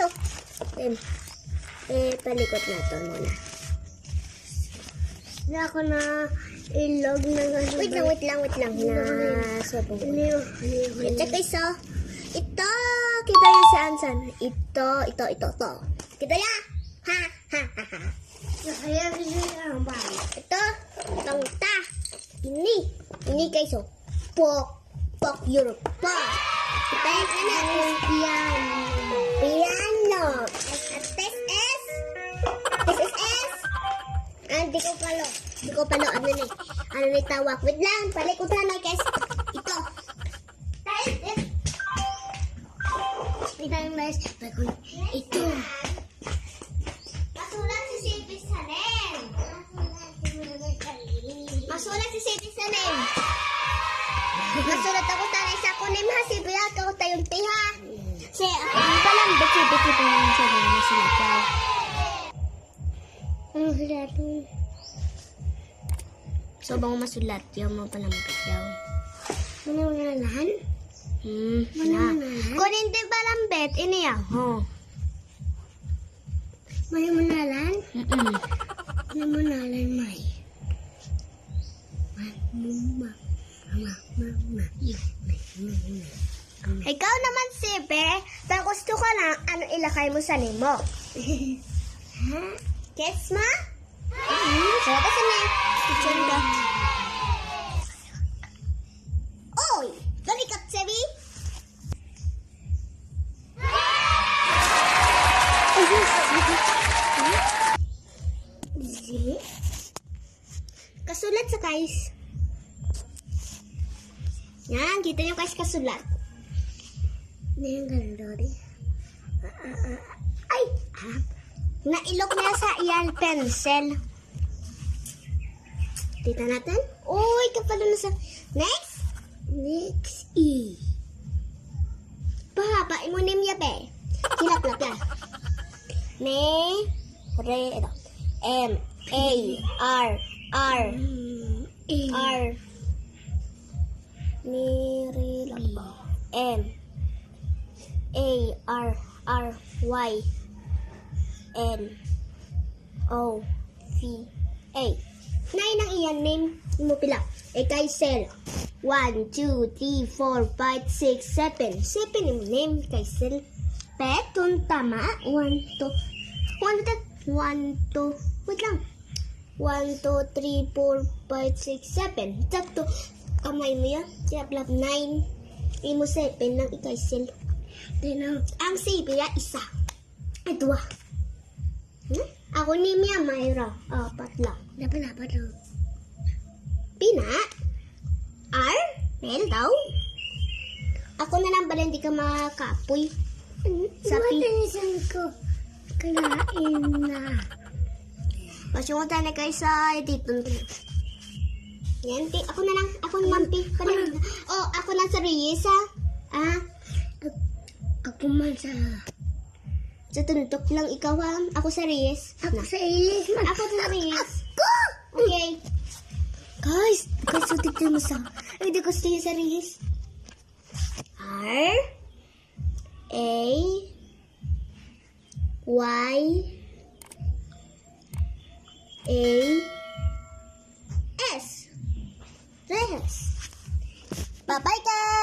so. Palikot na ito muna. Hindi ako na ilog na gasubay. Wait lang. Sopo. Ito guys, so. Ito. Kita yan si Ansan. Ito. Kita ya? Ha. Kaya siya ang bahay. Ito. Itong ta. Ini guys, so. Pok Europe. Pok. Kita yan piano. At this is S. Di ko palo. Ano ni tawag? Wait lang. Palikutan na guys. Ito. Ito guys. Ito. Masulat si Silvi Sanem. Masulat ako tanay sa kunim ha. Si Biyak ako tayong tiha. Si ako palang beti pa yung siya na masulat ka. Ano sila ito? So bang masulat yung mga palang betiyaw. Manunalahan? Na. Kung hindi palang bet, iniyang ho. Manunalahan? Manunalahan may. Ikaw naman si Be, pag gusto ka lang, ano ilakay mo sa nimo? Gets ma? So, kasi may kitchen ka. Oy! Galikat, Sebi! Kasulat sa guys. Yan, kita nyo guys kasulat. Ngayon ganda rin. Ay! Nailok niya sa iyang pencil. Tita natin. Uy, kapalo na sa... Next! Next E. Pahapain mo ni Mia, be. Hilap-lap yan. Ito. M, A, R, R, R. M, A, R, R, Y, N, O, V, A. Nine ang iyan name mo pila. Kaysel. 1, 2, 3, 4, 5, 6, 7. 7 yung name, Kaysel. Petun tama. 1, 2. Wait lang. 1, 2, 3, 4, 5, 6, 7. Sakto. Kamay mo yan. Siyaplap 9. Imo 7 ng Kaysel. Ang sibi ya isa. Ay, 2. Ako ni Mia Mayra. 4 lang. Dapat daw. Pina? R? Mel daw? Ako na lang pala hindi ka makakapoy. Sabi ko. Kalain na. Pasyungan na kayo sa dito. Yan, ako na lang. Ako naman, pi. Oh, ako na sa Reyes, ha? Ako man sa... Sa tuntok lang ikaw, ha? Ako sa Reyes. Ako sa Ilis man. Ako sa Reyes. Ako! Okay. Guys, sutik mo sa... Ay, di gusto yung sa Reyes. R A Y A S. Reyes. Bye-bye, guys.